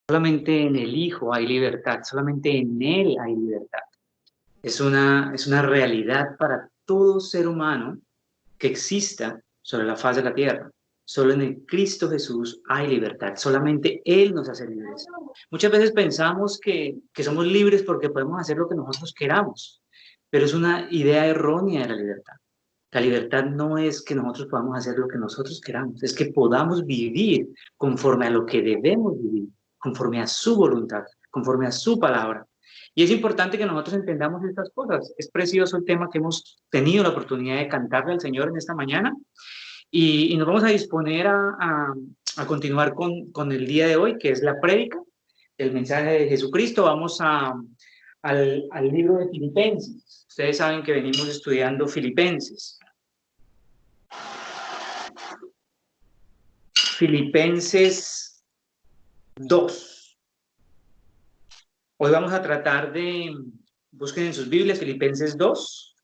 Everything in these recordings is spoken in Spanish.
Solamente en el Hijo hay libertad, solamente en Él hay libertad. Es una realidad para todo ser humano que exista sobre la faz de la tierra. Solo en el Cristo Jesús hay libertad, solamente Él nos hace libres. Muchas veces pensamos que somos libres porque podemos hacer lo que nosotros queramos, pero es una idea errónea de la libertad. La libertad no es que nosotros podamos hacer lo que nosotros queramos, es que podamos vivir conforme a lo que debemos vivir, conforme a su voluntad, conforme a su palabra. Y es importante que nosotros entendamos estas cosas. Es precioso el tema que hemos tenido la oportunidad de cantarle al Señor en esta mañana y nos vamos a disponer a continuar con el día de hoy, que es la prédica, el mensaje de Jesucristo. Vamos al libro de Filipenses. Ustedes saben que venimos estudiando Filipenses. Filipenses 2. Hoy vamos a tratar de, busquen en sus Biblias, Filipenses 2.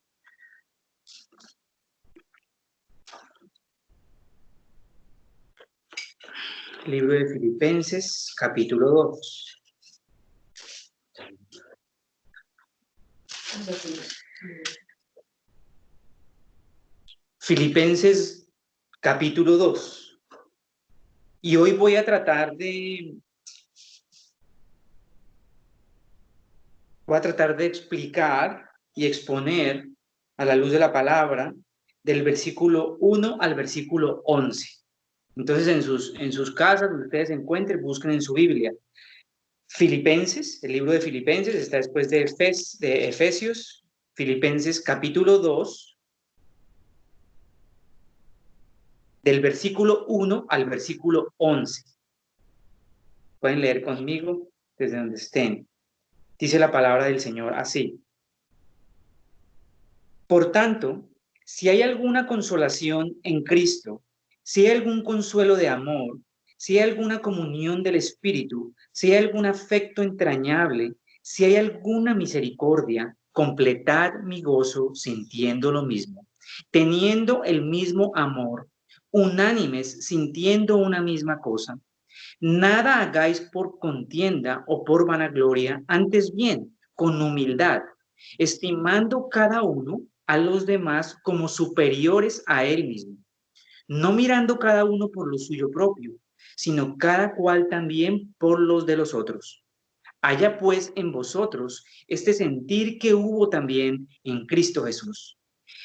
Libro de Filipenses, capítulo 2. Filipenses, capítulo 2. Y hoy voy a tratar de explicar y exponer a la luz de la palabra del versículo 1 al versículo 11. Entonces, en sus casas, donde ustedes se encuentren, busquen en su Biblia. Filipenses, el libro de Filipenses está después de Efesios. Filipenses capítulo 2, del versículo 1 al versículo 11. Pueden leer conmigo desde donde estén. Dice la palabra del Señor así: Por tanto, si hay alguna consolación en Cristo, si hay algún consuelo de amor, si hay alguna comunión del Espíritu, si hay algún afecto entrañable, si hay alguna misericordia, completad mi gozo sintiendo lo mismo, teniendo el mismo amor, unánimes sintiendo una misma cosa. Nada hagáis por contienda o por vanagloria, antes bien, con humildad, estimando cada uno a los demás como superiores a él mismo, no mirando cada uno por lo suyo propio, sino cada cual también por los de los otros. Haya pues en vosotros este sentir que hubo también en Cristo Jesús,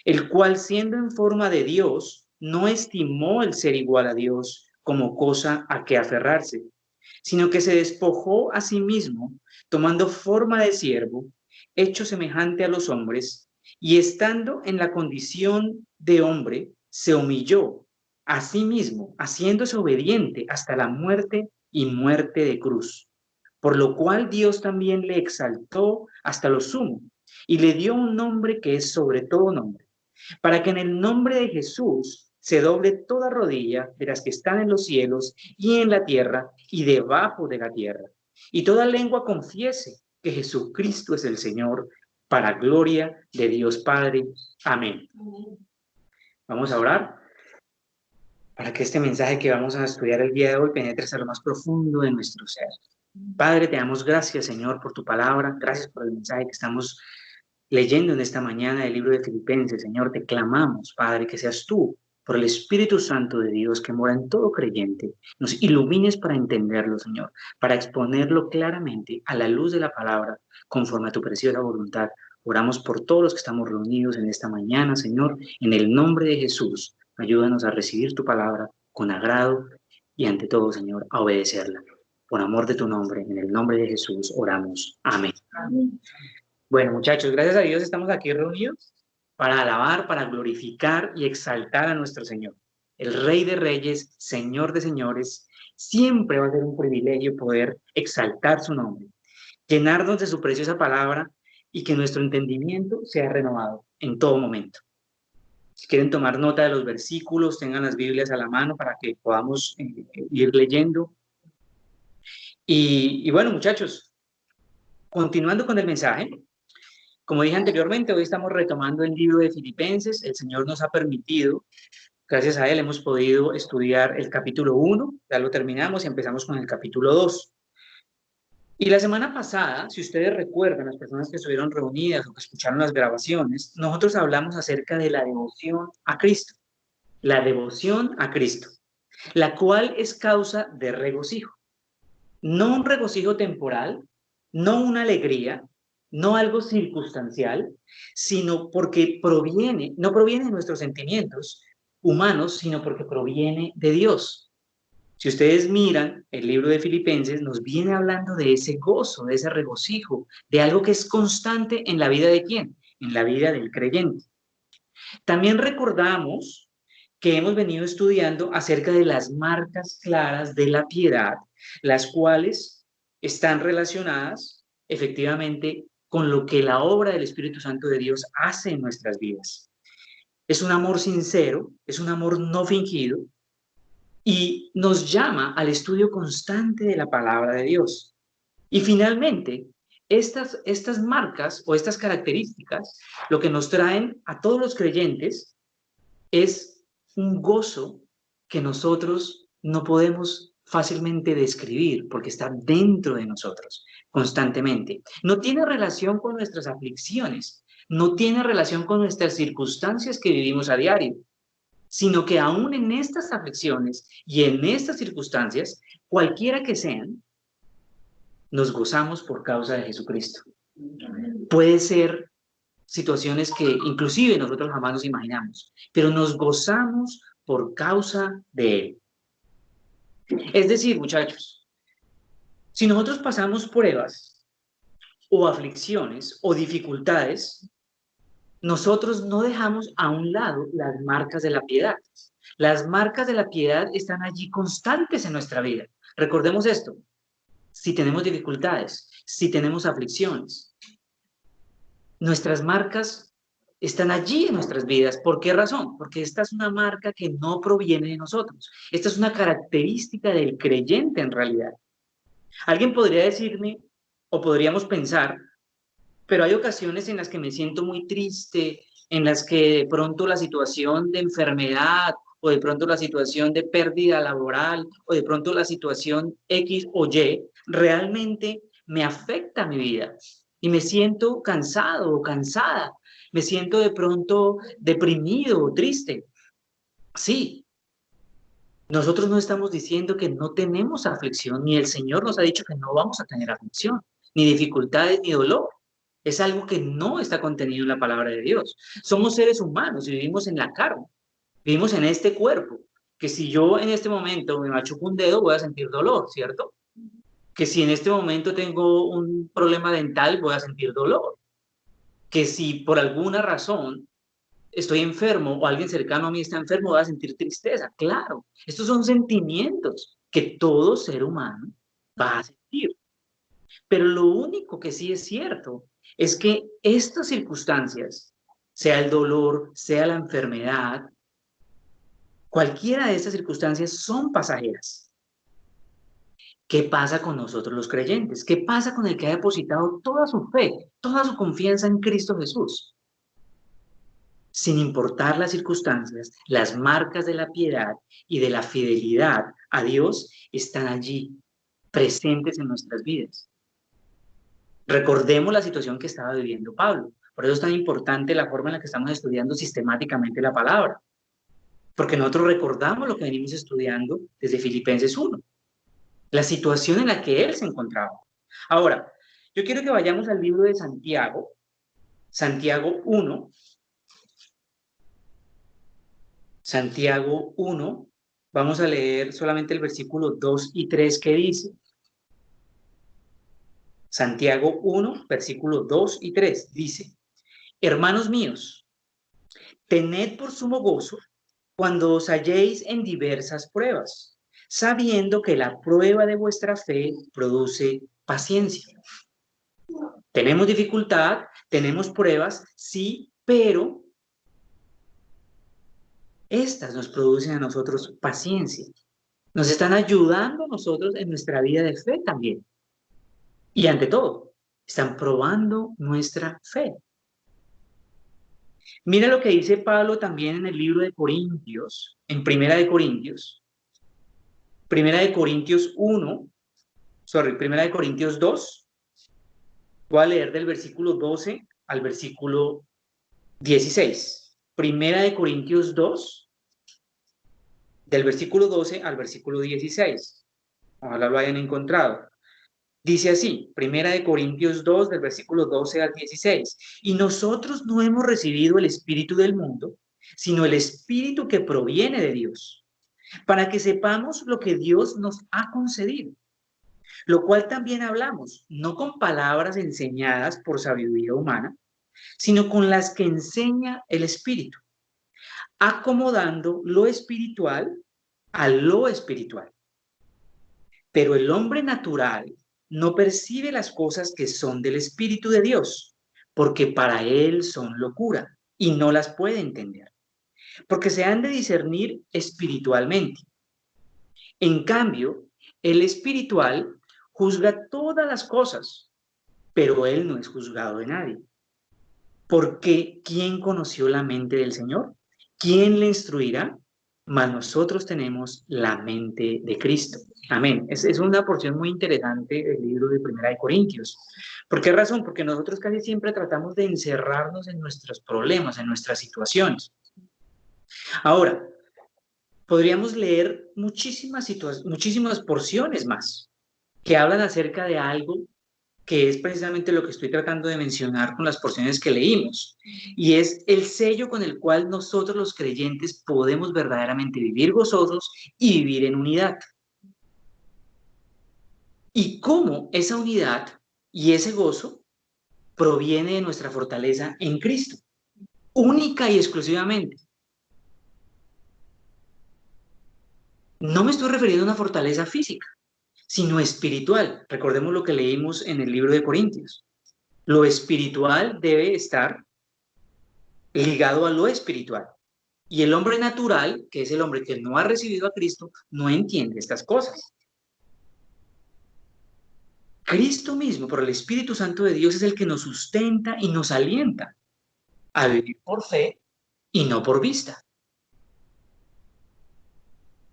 el cual siendo en forma de Dios, no estimó el ser igual a Dios como cosa a que aferrarse, sino que se despojó a sí mismo, tomando forma de siervo, hecho semejante a los hombres, y estando en la condición de hombre, se humilló a sí mismo, haciéndose obediente hasta la muerte y muerte de cruz. Por lo cual Dios también le exaltó hasta lo sumo y le dio un nombre que es sobre todo nombre, para que en el nombre de Jesús se doble toda rodilla de las que están en los cielos y en la tierra y debajo de la tierra, y toda lengua confiese que Jesucristo es el Señor, para gloria de Dios Padre. Amén. Vamos a orar para que este mensaje que vamos a estudiar el día de hoy penetre hasta lo más profundo de nuestro ser. Padre, te damos gracias, Señor, por tu palabra, gracias por el mensaje que estamos leyendo en esta mañana el libro de Filipenses. Señor, te clamamos, Padre, que seas tú, por el Espíritu Santo de Dios que mora en todo creyente, nos ilumines para entenderlo, Señor, para exponerlo claramente a la luz de la palabra, conforme a tu preciosa voluntad. Oramos por todos los que estamos reunidos en esta mañana, Señor, en el nombre de Jesús. Ayúdanos a recibir tu palabra con agrado y ante todo, Señor, a obedecerla. Por amor de tu nombre, en el nombre de Jesús, oramos. Amén. Amén. Bueno, muchachos, gracias a Dios estamos aquí reunidos para alabar, para glorificar y exaltar a nuestro Señor. El Rey de Reyes, Señor de Señores, siempre va a ser un privilegio poder exaltar su nombre, llenarnos de su preciosa palabra y que nuestro entendimiento sea renovado en todo momento. Si quieren tomar nota de los versículos, tengan las Biblias a la mano para que podamos ir leyendo. Y bueno, muchachos, continuando con el mensaje, como dije anteriormente, hoy estamos retomando el libro de Filipenses. El Señor nos ha permitido, gracias a Él, hemos podido estudiar el capítulo 1, ya lo terminamos y empezamos con el capítulo 2. Y la semana pasada, si ustedes recuerdan, las personas que estuvieron reunidas o que escucharon las grabaciones, nosotros hablamos acerca de la devoción a Cristo, la devoción a Cristo, la cual es causa de regocijo. No un regocijo temporal, no una alegría, no algo circunstancial, sino porque no proviene de nuestros sentimientos humanos, sino porque proviene de Dios. Si ustedes miran el libro de Filipenses, nos viene hablando de ese gozo, de ese regocijo, de algo que es constante en la vida de quién, en la vida del creyente. También recordamos que hemos venido estudiando acerca de las marcas claras de la piedad, las cuales están relacionadas efectivamente con lo que la obra del Espíritu Santo de Dios hace en nuestras vidas. Es un amor sincero, es un amor no fingido y nos llama al estudio constante de la palabra de Dios. Y finalmente, estas marcas o estas características, lo que nos traen a todos los creyentes es un gozo que nosotros no podemos fácilmente describir porque está dentro de nosotros constantemente. No tiene relación con nuestras aflicciones, no tiene relación con nuestras circunstancias que vivimos a diario, sino que aún en estas aflicciones y en estas circunstancias, cualquiera que sean, nos gozamos por causa de Jesucristo. Puede ser situaciones que inclusive nosotros jamás nos imaginamos, pero nos gozamos por causa de Él. Es decir, muchachos, si nosotros pasamos pruebas o aflicciones o dificultades, nosotros no dejamos a un lado las marcas de la piedad. Las marcas de la piedad están allí constantes en nuestra vida. Recordemos esto, si tenemos dificultades, si tenemos aflicciones, nuestras marcas están allí en nuestras vidas. ¿Por qué razón? Porque esta es una marca que no proviene de nosotros. Esta es una característica del creyente en realidad. Alguien podría decirme, o podríamos pensar, pero hay ocasiones en las que me siento muy triste, en las que de pronto la situación de enfermedad o de pronto la situación de pérdida laboral o de pronto la situación X o Y realmente me afecta a mi vida y me siento cansado o cansada, me siento de pronto deprimido o triste. Sí, nosotros no estamos diciendo que no tenemos aflicción, ni el Señor nos ha dicho que no vamos a tener aflicción, ni dificultades, ni dolor. Es algo que no está contenido en la palabra de Dios. Somos seres humanos y vivimos en la carne, vivimos en este cuerpo, que si yo en este momento me machuco un dedo voy a sentir dolor, ¿cierto? Que si en este momento tengo un problema dental voy a sentir dolor. Que si por alguna razón estoy enfermo o alguien cercano a mí está enfermo, voy a sentir tristeza. Claro, estos son sentimientos que todo ser humano va a sentir. Pero lo único que sí es cierto es que estas circunstancias, sea el dolor, sea la enfermedad, cualquiera de estas circunstancias son pasajeras. ¿Qué pasa con nosotros los creyentes? ¿Qué pasa con el que ha depositado toda su fe, toda su confianza en Cristo Jesús? Sin importar las circunstancias, las marcas de la piedad y de la fidelidad a Dios están allí, presentes en nuestras vidas. Recordemos la situación que estaba viviendo Pablo. Por eso es tan importante la forma en la que estamos estudiando sistemáticamente la palabra. Porque nosotros recordamos lo que venimos estudiando desde Filipenses 1, la situación en la que él se encontraba. Ahora, yo quiero que vayamos al libro de Santiago, Santiago 1, Santiago 1, vamos a leer solamente el versículo 2 y 3 que dice. Santiago 1, versículo 2 y 3 dice, hermanos míos, tened por sumo gozo cuando os halléis en diversas pruebas, sabiendo que la prueba de vuestra fe produce paciencia. Tenemos dificultad, tenemos pruebas, sí, pero estas nos producen a nosotros paciencia. Nos están ayudando a nosotros en nuestra vida de fe también. Y ante todo, están probando nuestra fe. Mira lo que dice Pablo también en el libro de Corintios, en Primera de Corintios 1, Primera de Corintios 2, voy a leer del versículo 12 al versículo 16. Primera de Corintios 2, del versículo 12 al versículo 16. Ojalá lo hayan encontrado. Dice así, Primera de Corintios 2, del versículo 12 al 16. Y nosotros no hemos recibido el espíritu del mundo, sino el espíritu que proviene de Dios, para que sepamos lo que Dios nos ha concedido, lo cual también hablamos, no con palabras enseñadas por sabiduría humana, sino con las que enseña el espíritu, acomodando lo espiritual a lo espiritual. Pero el hombre natural no percibe las cosas que son del Espíritu de Dios, porque para él son locura y no las puede entender, porque se han de discernir espiritualmente. En cambio, el espiritual juzga todas las cosas, pero él no es juzgado de nadie. Porque ¿quién conoció la mente del Señor? ¿Quién le instruirá? Mas nosotros tenemos la mente de Cristo. Amén. Es una porción muy interesante del libro de Primera de Corintios. ¿Por qué razón? Porque nosotros casi siempre tratamos de encerrarnos en nuestros problemas, en nuestras situaciones. Ahora, podríamos leer muchísimas porciones más que hablan acerca de algo que es precisamente lo que estoy tratando de mencionar con las porciones que leímos, y es el sello con el cual nosotros los creyentes podemos verdaderamente vivir gozosos y vivir en unidad. Y cómo esa unidad y ese gozo proviene de nuestra fortaleza en Cristo, única y exclusivamente. No me estoy refiriendo a una fortaleza física, sino espiritual. Recordemos lo que leímos en el libro de Corintios. Lo espiritual debe estar ligado a lo espiritual. Y el hombre natural, que es el hombre que no ha recibido a Cristo, no entiende estas cosas. Cristo mismo, por el Espíritu Santo de Dios, es el que nos sustenta y nos alienta a vivir por fe y no por vista.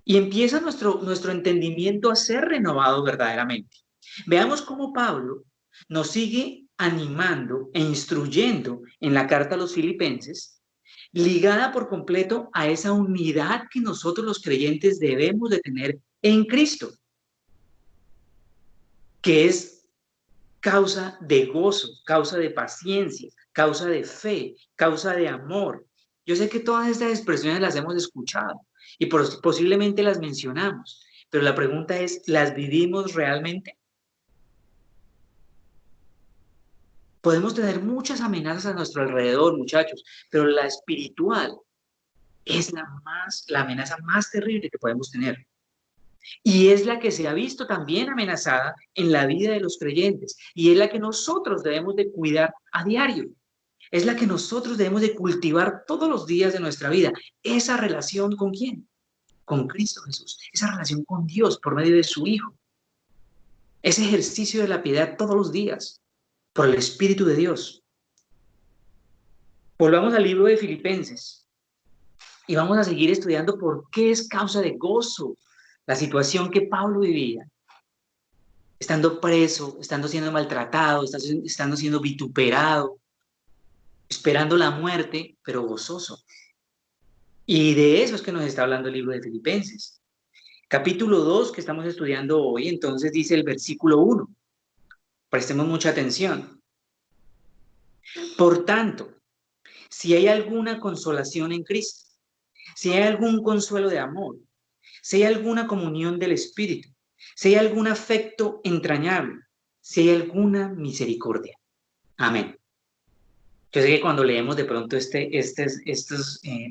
Y empieza nuestro entendimiento a ser renovado verdaderamente. Veamos cómo Pablo nos sigue animando e instruyendo en la carta a los Filipenses, ligada por completo a esa unidad que nosotros los creyentes debemos de tener en Cristo, que es causa de gozo, causa de paciencia, causa de fe, causa de amor. Yo sé que todas estas expresiones las hemos escuchado y posiblemente las mencionamos, pero la pregunta es, ¿las vivimos realmente? Podemos tener muchas amenazas a nuestro alrededor, muchachos, pero la espiritual es la amenaza más terrible que podemos tener. Y es la que se ha visto también amenazada en la vida de los creyentes. Y es la que nosotros debemos de cuidar a diario. Es la que nosotros debemos de cultivar todos los días de nuestra vida. Esa relación ¿con quién? Con Cristo Jesús. Esa relación con Dios por medio de su Hijo. Ese ejercicio de la piedad todos los días por el Espíritu de Dios. Volvamos al libro de Filipenses y vamos a seguir estudiando por qué es causa de gozo la situación que Pablo vivía, estando preso, estando siendo maltratado, estando siendo vituperado, esperando la muerte, pero gozoso. Y de eso es que nos está hablando el libro de Filipenses. Capítulo 2 que estamos estudiando hoy, entonces dice el versículo 1. Prestemos mucha atención. Por tanto, si hay alguna consolación en Cristo, si hay algún consuelo de amor, si hay alguna comunión del Espíritu, si hay algún afecto entrañable, si hay alguna misericordia. Amén. Yo sé que cuando leemos de pronto estas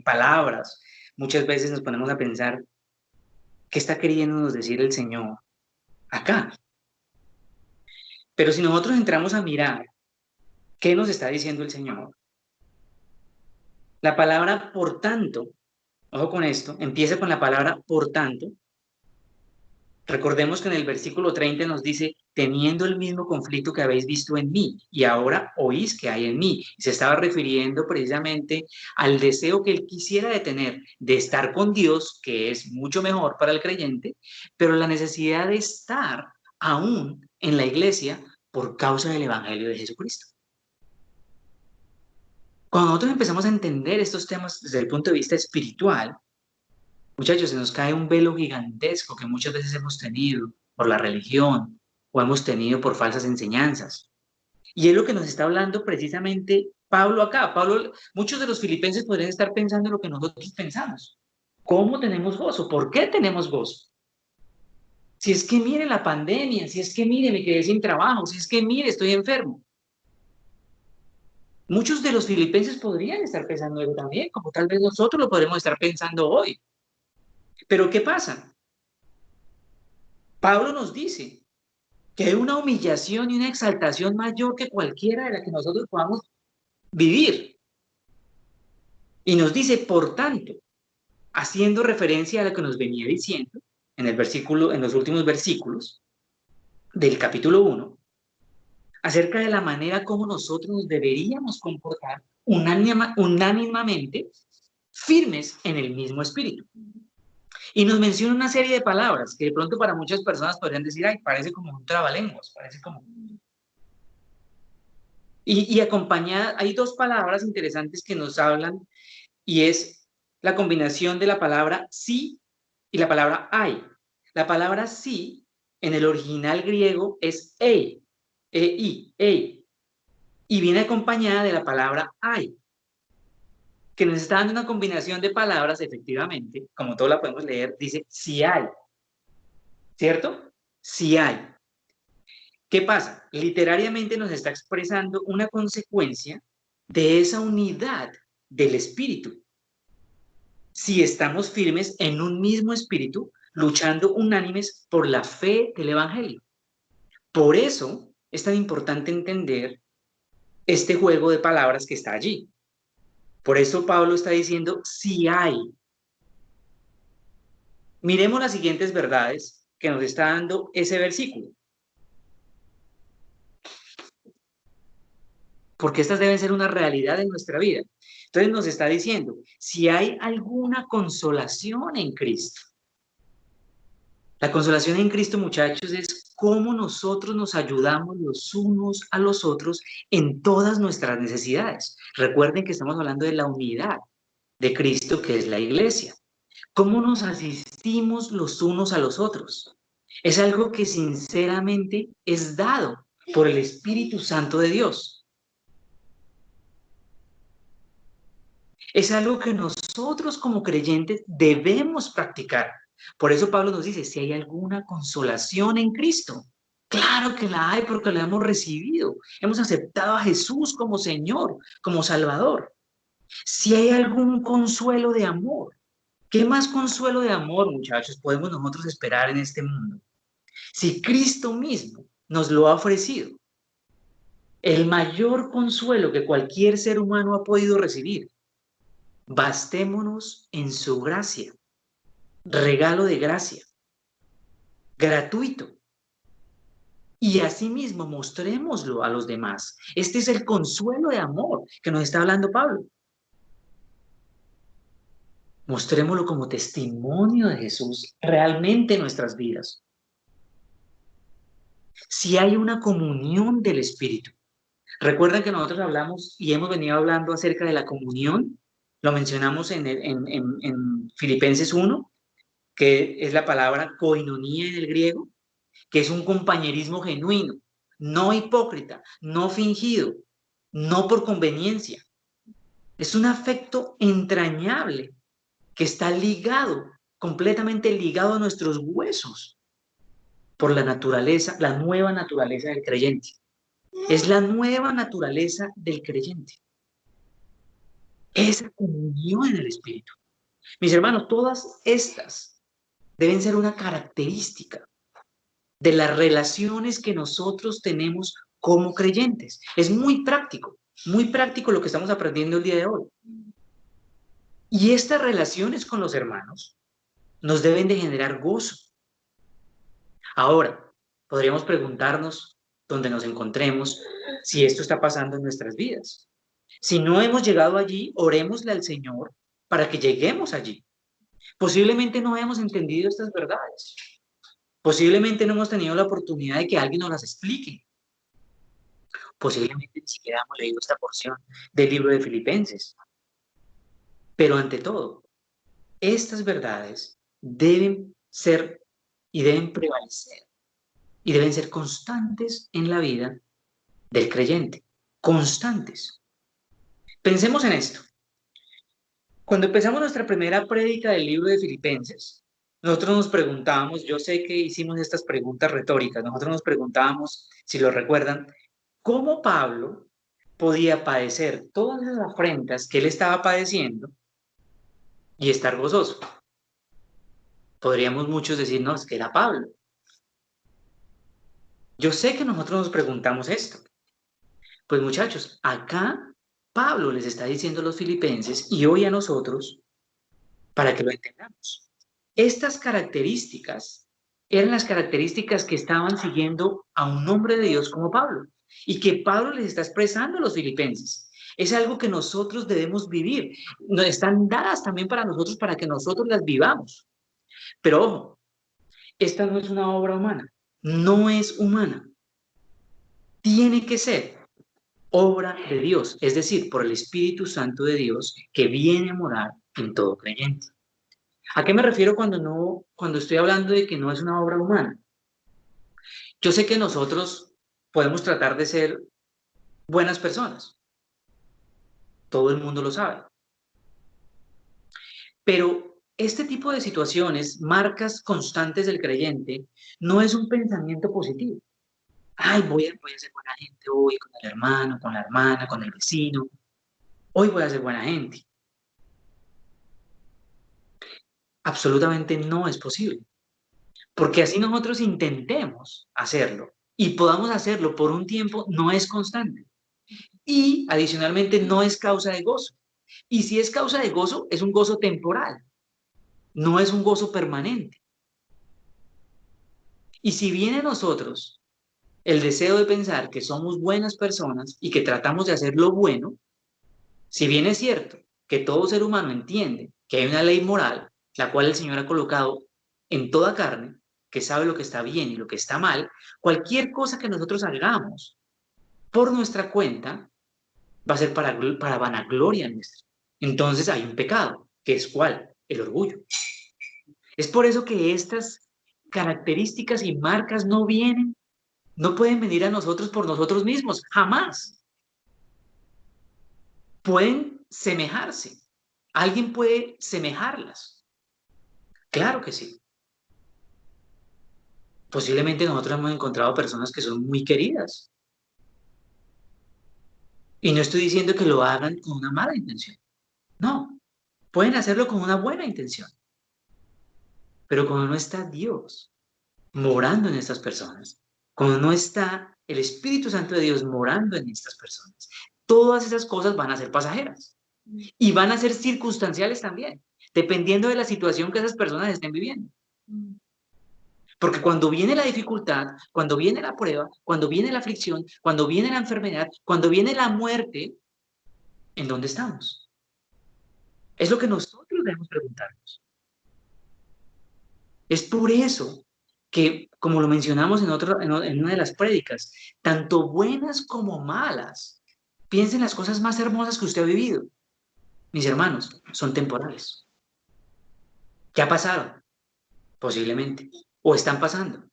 palabras, muchas veces nos ponemos a pensar, ¿qué está queriéndonos decir el Señor acá? Pero si nosotros entramos a mirar, ¿qué nos está diciendo el Señor? La palabra por tanto, ojo con esto, empieza con la palabra por tanto. Recordemos que en el versículo 30 nos dice, teniendo el mismo conflicto que habéis visto en mí, y ahora oís que hay en mí. Y se estaba refiriendo precisamente al deseo que él quisiera de tener, de estar con Dios, que es mucho mejor para el creyente, pero la necesidad de estar aún en la iglesia por causa del Evangelio de Jesucristo. Cuando nosotros empezamos a entender estos temas desde el punto de vista espiritual, muchachos, se nos cae un velo gigantesco que muchas veces hemos tenido por la religión o hemos tenido por falsas enseñanzas. Y es lo que nos está hablando precisamente Pablo acá. Pablo, muchos de los filipenses podrían estar pensando lo que nosotros pensamos. ¿Cómo tenemos gozo? ¿Por qué tenemos gozo? Si es que mire la pandemia, si es que mire me quedé sin trabajo, si es que mire estoy enfermo. Muchos de los filipenses podrían estar pensando eso también, como tal vez nosotros lo podremos estar pensando hoy. Pero ¿qué pasa? Pablo nos dice que hay una humillación y una exaltación mayor que cualquiera de la que nosotros podamos vivir. Y nos dice, por tanto, haciendo referencia a lo que nos venía diciendo en el versículo, en los últimos versículos del capítulo 1, acerca de la manera como nosotros nos deberíamos comportar unánimamente, firmes en el mismo espíritu. Y nos menciona una serie de palabras que de pronto para muchas personas podrían decir, ay, parece como un trabalenguas, parece como... Y acompañada, hay dos palabras interesantes que nos hablan, y es la combinación de la palabra sí y la palabra hay. La palabra sí en el original griego es ei, ei, y viene acompañada de la palabra hay, que nos está dando una combinación de palabras, efectivamente, como todos la podemos leer, dice si hay, ¿cierto? Si hay. ¿Qué pasa? Literariamente nos está expresando una consecuencia de esa unidad del espíritu. Si estamos firmes en un mismo espíritu, luchando unánimes por la fe del Evangelio. Por eso es tan importante entender este juego de palabras que está allí. Por eso Pablo está diciendo, si hay. Miremos las siguientes verdades que nos está dando ese versículo. Porque estas deben ser una realidad en nuestra vida. Entonces nos está diciendo, si hay alguna consolación en Cristo. La consolación en Cristo, muchachos, es cómo nosotros nos ayudamos los unos a los otros en todas nuestras necesidades. Recuerden que estamos hablando de la unidad de Cristo, que es la iglesia. ¿Cómo nos asistimos los unos a los otros? Es algo que sinceramente es dado por el Espíritu Santo de Dios. Es algo que nosotros como creyentes debemos practicar. Por eso Pablo nos dice, si hay alguna consolación en Cristo, claro que la hay porque la hemos recibido. Hemos aceptado a Jesús como Señor, como Salvador. Si hay algún consuelo de amor, ¿qué más consuelo de amor, muchachos, podemos nosotros esperar en este mundo? Si Cristo mismo nos lo ha ofrecido, el mayor consuelo que cualquier ser humano ha podido recibir, bastémonos en su gracia, regalo de gracia, gratuito. Y asimismo mostrémoslo a los demás. Este es el consuelo de amor que nos está hablando Pablo. Mostrémoslo como testimonio de Jesús realmente en nuestras vidas. Si hay una comunión del Espíritu. Recuerden que nosotros hablamos y hemos venido hablando acerca de la comunión. Lo mencionamos en Filipenses 1, que es la palabra koinonía en el griego, que es un compañerismo genuino, no hipócrita, no fingido, no por conveniencia. Es un afecto entrañable que está ligado, completamente ligado a nuestros huesos por la naturaleza, la nueva naturaleza del creyente. Es la nueva naturaleza del creyente. Esa comunión en el Espíritu. Mis hermanos, todas estas deben ser una característica de las relaciones que nosotros tenemos como creyentes. Es muy práctico lo que estamos aprendiendo el día de hoy. Y estas relaciones con los hermanos nos deben de generar gozo. Ahora, podríamos preguntarnos dónde nos encontremos si esto está pasando en nuestras vidas. Si no hemos llegado allí, orémosle al Señor para que lleguemos allí. Posiblemente no hayamos entendido estas verdades. Posiblemente no hemos tenido la oportunidad de que alguien nos las explique. Posiblemente ni siquiera hemos leído esta porción del libro de Filipenses. Pero ante todo, estas verdades deben ser y deben prevalecer y deben ser constantes en la vida del creyente. Constantes. Pensemos en esto. Cuando empezamos nuestra primera prédica del libro de Filipenses, nosotros nos preguntábamos, yo sé que hicimos estas preguntas retóricas, nosotros nos preguntábamos, si lo recuerdan, ¿cómo Pablo podía padecer todas las afrentas que él estaba padeciendo y estar gozoso? Podríamos muchos decir, no, es que era Pablo. Yo sé que nosotros nos preguntamos esto. Pues muchachos, acá Pablo les está diciendo a los filipenses y hoy a nosotros para que lo entendamos. Estas características eran las características que estaban siguiendo a un hombre de Dios como Pablo y que Pablo les está expresando a los filipenses. Es algo que nosotros debemos vivir. Nos están dadas también para nosotros para que nosotros las vivamos. Pero ojo, esta no es una obra humana, no es humana. Tiene que ser obra de Dios, es decir, por el Espíritu Santo de Dios que viene a morar en todo creyente. ¿A qué me refiero cuando estoy hablando de que no es una obra humana? Yo sé que nosotros podemos tratar de ser buenas personas, todo el mundo lo sabe, pero este tipo de situaciones, marcas constantes del creyente, no es un pensamiento positivo. Ay, voy a ser buena gente hoy con el hermano, con la hermana, con el vecino. Hoy voy a ser buena gente. Absolutamente no es posible. Porque así nosotros intentemos hacerlo y podamos hacerlo por un tiempo, no es constante. Y adicionalmente no es causa de gozo. Y si es causa de gozo, es un gozo temporal, no es un gozo permanente. Y si viene a nosotros el deseo de pensar que somos buenas personas y que tratamos de hacer lo bueno, si bien es cierto que todo ser humano entiende que hay una ley moral, la cual el Señor ha colocado en toda carne, que sabe lo que está bien y lo que está mal, cualquier cosa que nosotros hagamos por nuestra cuenta va a ser para vanagloria nuestra. Entonces hay un pecado, que es ¿cuál? El orgullo. Es por eso que estas características y marcas no pueden venir a nosotros por nosotros mismos, jamás. Pueden semejarse. Alguien puede semejarlas. Claro que sí. Posiblemente nosotros hemos encontrado personas que son muy queridas. Y no estoy diciendo que lo hagan con una mala intención. No, pueden hacerlo con una buena intención. Pero cuando no está Dios morando en estas personas, cuando no está el Espíritu Santo de Dios morando en estas personas, todas esas cosas van a ser pasajeras y van a ser circunstanciales también, dependiendo de la situación que esas personas estén viviendo. Porque cuando viene la dificultad, cuando viene la prueba, cuando viene la aflicción, cuando viene la enfermedad, cuando viene la muerte, ¿en dónde estamos? Es lo que nosotros debemos preguntarnos. Es por eso que, como lo mencionamos en una de las prédicas, tanto buenas como malas, piensen las cosas más hermosas que usted ha vivido. Mis hermanos, son temporales. Ya pasaron, posiblemente, o están pasando.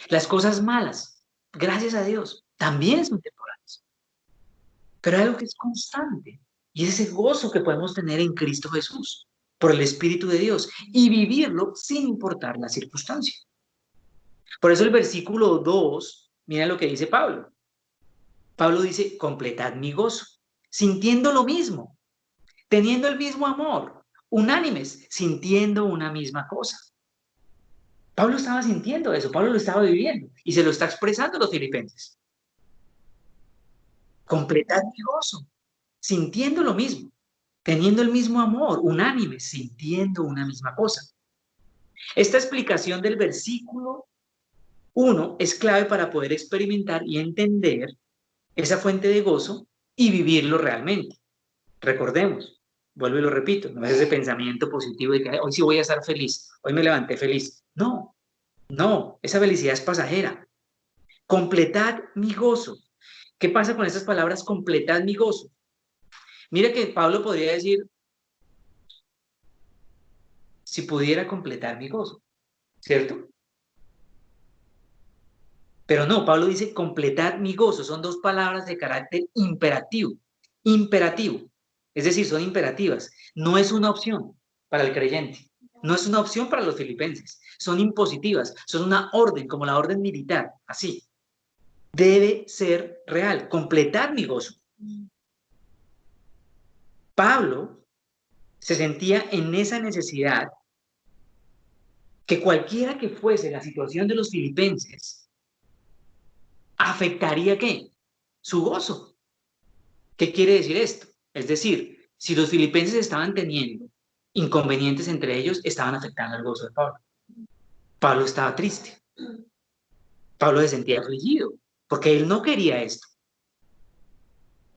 Las cosas malas, gracias a Dios, también son temporales. Pero hay algo que es constante, y es ese gozo que podemos tener en Cristo Jesús, por el Espíritu de Dios, y vivirlo sin importar la circunstancia. Por eso el versículo 2, mira lo que dice Pablo. Pablo dice, completad mi gozo, sintiendo lo mismo, teniendo el mismo amor, unánimes, sintiendo una misma cosa. Pablo estaba sintiendo eso, Pablo lo estaba viviendo y se lo está expresando a los filipenses. Completad mi gozo, sintiendo lo mismo, teniendo el mismo amor, unánimes, sintiendo una misma cosa. Esta explicación del versículo 1 es clave para poder experimentar y entender esa fuente de gozo y vivirlo realmente. Recordemos, vuelvo y lo repito, no es ese pensamiento positivo de que hoy sí voy a estar feliz, hoy me levanté feliz. No, No, esa felicidad es pasajera. Completad mi gozo. ¿Qué pasa con estas palabras? Completad mi gozo. Mira que Pablo podría decir, si pudiera completar mi gozo, ¿cierto? Pero no, Pablo dice, completad mi gozo. Son dos palabras de carácter imperativo. Imperativo. Es decir, son imperativas. No es una opción para el creyente. No es una opción para los filipenses. Son impositivas. Son una orden, como la orden militar. Así. Debe ser real. Completar mi gozo. Pablo se sentía en esa necesidad que cualquiera que fuese la situación de los filipenses, afectaría ¿qué? Su gozo. ¿Qué quiere decir esto? Es decir, si los filipenses estaban teniendo inconvenientes entre ellos, estaban afectando el gozo de Pablo. Pablo estaba triste. Pablo se sentía afligido, porque él no quería esto.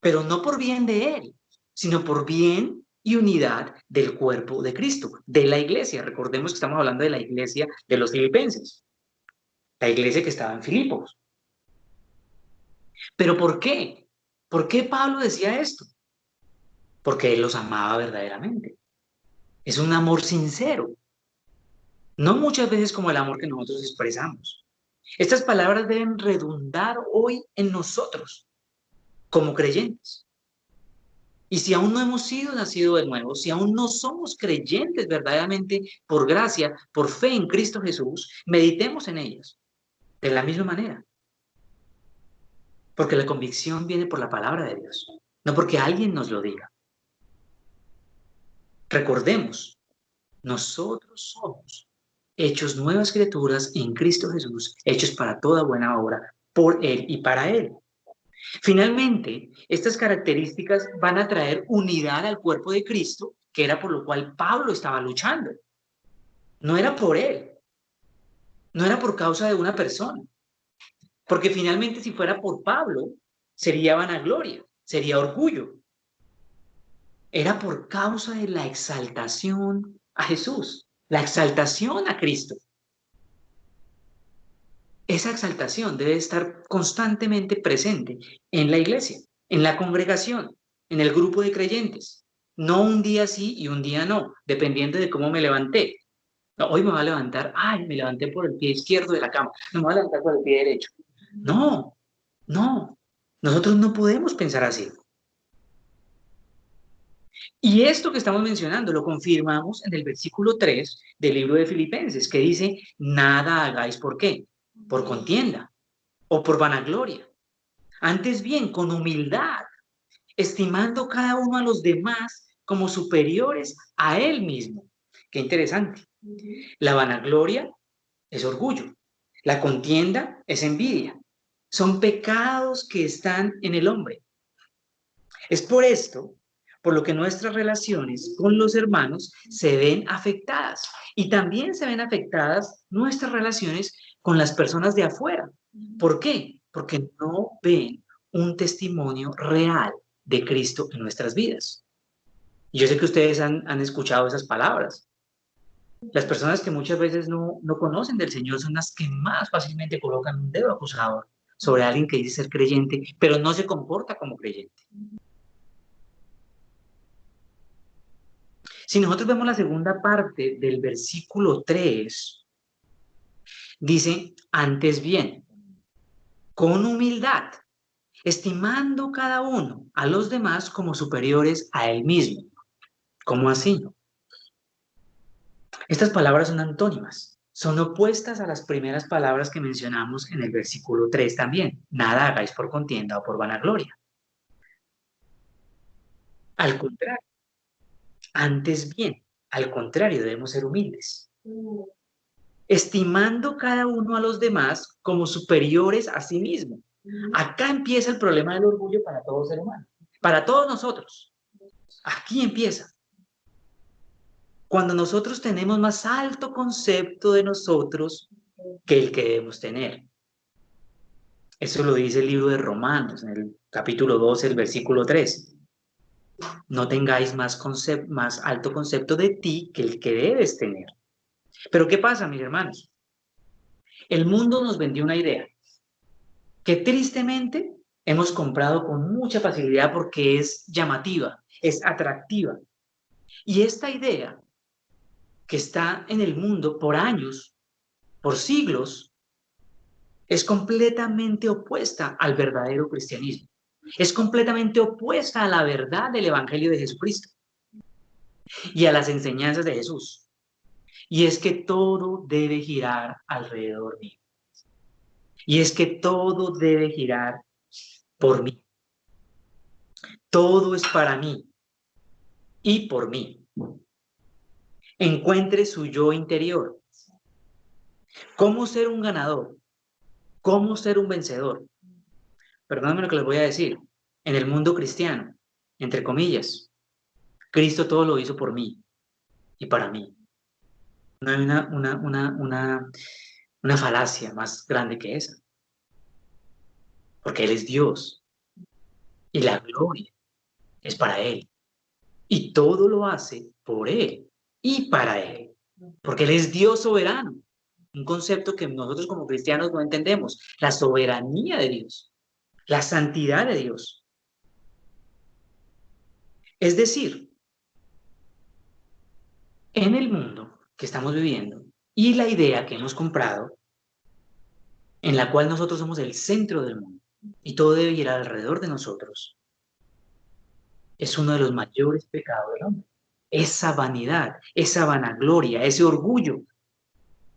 Pero no por bien de él, sino por bien y unidad del cuerpo de Cristo, de la iglesia. Recordemos que estamos hablando de la iglesia de los filipenses, la iglesia que estaba en Filipos. ¿Pero por qué? ¿Por qué Pablo decía esto? Porque él los amaba verdaderamente. Es un amor sincero, no muchas veces como el amor que nosotros expresamos. Estas palabras deben redundar hoy en nosotros como creyentes. Y si aún no hemos sido nacidos de nuevo, si aún no somos creyentes verdaderamente por gracia, por fe en Cristo Jesús, meditemos en ellas de la misma manera. Porque la convicción viene por la palabra de Dios, no porque alguien nos lo diga. Recordemos, nosotros somos hechos nuevas criaturas en Cristo Jesús, hechos para toda buena obra, por Él y para Él. Finalmente, estas características van a traer unidad al cuerpo de Cristo, que era por lo cual Pablo estaba luchando. No era por él, no era por causa de una persona, porque finalmente si fuera por Pablo, sería vanagloria, sería orgullo. Era por causa de la exaltación a Jesús, la exaltación a Cristo. Esa exaltación debe estar constantemente presente en la iglesia, en la congregación, en el grupo de creyentes. No un día sí y un día no, dependiendo de cómo me levanté. No, hoy me voy a levantar, ay, me levanté por el pie izquierdo de la cama, no me voy a levantar por el pie derecho. No, no, nosotros no podemos pensar así. Y esto que estamos mencionando lo confirmamos en el versículo 3 del libro de Filipenses, que dice, nada hagáis, ¿por qué? Por contienda o por vanagloria. Antes bien, con humildad, estimando cada uno a los demás como superiores a él mismo. Qué interesante. La vanagloria es orgullo. La contienda es envidia. Son pecados que están en el hombre. Es por esto, por lo que nuestras relaciones con los hermanos se ven afectadas. Y también se ven afectadas nuestras relaciones con las personas de afuera. ¿Por qué? Porque no ven un testimonio real de Cristo en nuestras vidas. Y yo sé que ustedes han escuchado esas palabras. Las personas que muchas veces no conocen del Señor son las que más fácilmente colocan un dedo acusador sobre alguien que dice ser creyente, pero no se comporta como creyente. Si nosotros vemos la segunda parte del versículo 3, dice, antes bien, con humildad, estimando cada uno a los demás como superiores a él mismo. ¿Cómo así? Estas palabras son antónimas, son opuestas a las primeras palabras que mencionamos en el versículo 3 también. Nada hagáis por contienda o por vanagloria. Al contrario, antes bien, al contrario, debemos ser humildes, estimando cada uno a los demás como superiores a sí mismo. Acá empieza el problema del orgullo para todo ser humano, para todos nosotros. Aquí empieza. Cuando nosotros tenemos más alto concepto de nosotros que el que debemos tener. Eso lo dice el libro de Romanos, en el capítulo 12, el versículo 3. No tengáis más alto concepto de ti que el que debes tener. Pero ¿qué pasa, mis hermanos? El mundo nos vendió una idea que tristemente hemos comprado con mucha facilidad porque es llamativa, es atractiva. Y esta idea que está en el mundo por años, por siglos, es completamente opuesta al verdadero cristianismo. Es completamente opuesta a la verdad del Evangelio de Jesucristo y a las enseñanzas de Jesús. Y es que todo debe girar alrededor mío. Y es que todo debe girar por mí. Todo es para mí y por mí. Encuentre su yo interior. ¿Cómo ser un ganador? ¿Cómo ser un vencedor? Perdónenme lo que les voy a decir. En el mundo cristiano, entre comillas, Cristo todo lo hizo por mí y para mí. No hay una falacia más grande que esa. Porque Él es Dios y la gloria es para Él. Y todo lo hace por Él y para Él. Porque Él es Dios soberano. Un concepto que nosotros como cristianos no entendemos. La soberanía de Dios. La santidad de Dios. Es decir, en el mundo que estamos viviendo y la idea que hemos comprado, en la cual nosotros somos el centro del mundo y todo debe girar alrededor de nosotros, es uno de los mayores pecados del hombre. Esa vanidad, esa vanagloria, ese orgullo.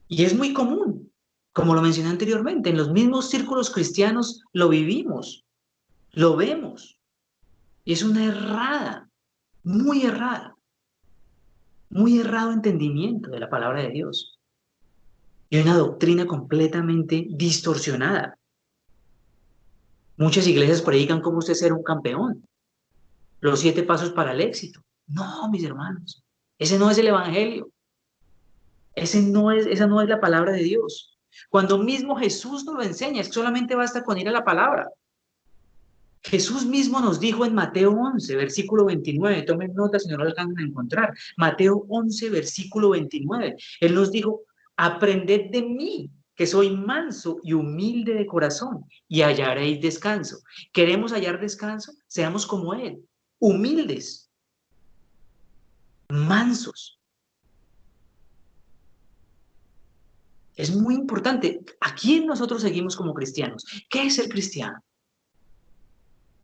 Y es muy común, como lo mencioné anteriormente, en los mismos círculos cristianos lo vivimos, lo vemos. Y es una muy errado entendimiento de la palabra de Dios. Y una doctrina completamente distorsionada. Muchas iglesias predican cómo usted ser un campeón, los 7 pasos para el éxito. No, mis hermanos, ese no es el evangelio. Esa no es la palabra de Dios. Cuando mismo Jesús nos lo enseña, es que solamente basta con ir a la palabra. Jesús mismo nos dijo en Mateo 11, versículo 29, tomen nota si no lo alcanzan a encontrar. Mateo 11, versículo 29. Él nos dijo, aprended de mí, que soy manso y humilde de corazón, y hallaréis descanso. ¿Queremos hallar descanso? Seamos como Él, humildes, mansos. Es muy importante. ¿A quién nosotros seguimos como cristianos? ¿Qué es el cristiano?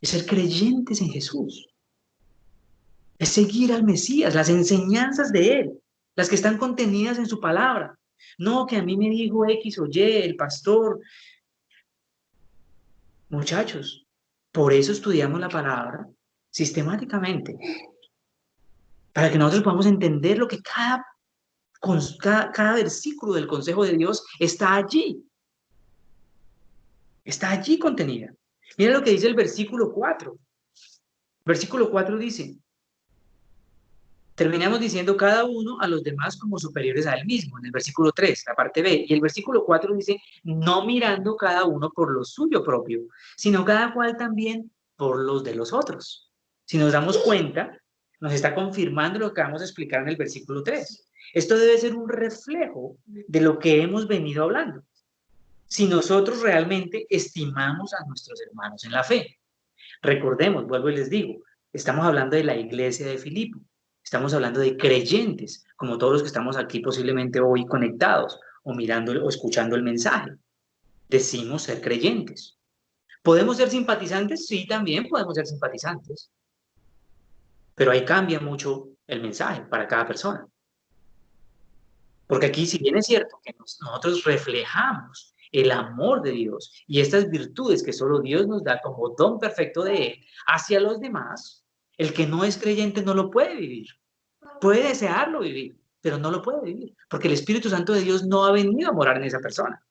Es ser creyentes en Jesús. Es seguir al Mesías, las enseñanzas de Él, las que están contenidas en su palabra. No que a mí me dijo X o Y, el pastor. Muchachos, por eso estudiamos la palabra sistemáticamente, para que nosotros podamos entender lo que cada versículo del consejo de Dios está allí contenida. Mira lo que dice el versículo 4. Versículo 4 dice, terminamos diciendo cada uno a los demás como superiores a él mismo, en el versículo 3, la parte B. Y el versículo 4 dice, no mirando cada uno por lo suyo propio, sino cada cual también por los de los otros. Si nos damos cuenta, nos está confirmando lo que vamos a explicar en el versículo 3. Esto debe ser un reflejo de lo que hemos venido hablando. Si nosotros realmente estimamos a nuestros hermanos en la fe. Recordemos, vuelvo y les digo, estamos hablando de la iglesia de Filipo. Estamos hablando de creyentes, como todos los que estamos aquí posiblemente hoy conectados o mirando o escuchando el mensaje. Decimos ser creyentes. ¿Podemos ser simpatizantes? Sí, también podemos ser simpatizantes. Pero ahí cambia mucho el mensaje para cada persona. Porque aquí, si bien es cierto que nosotros reflejamos el amor de Dios y estas virtudes que solo Dios nos da como don perfecto de Él hacia los demás, el que no es creyente no lo puede vivir. Puede desearlo vivir, pero no lo puede vivir, porque el Espíritu Santo de Dios no ha venido a morar en esa persona.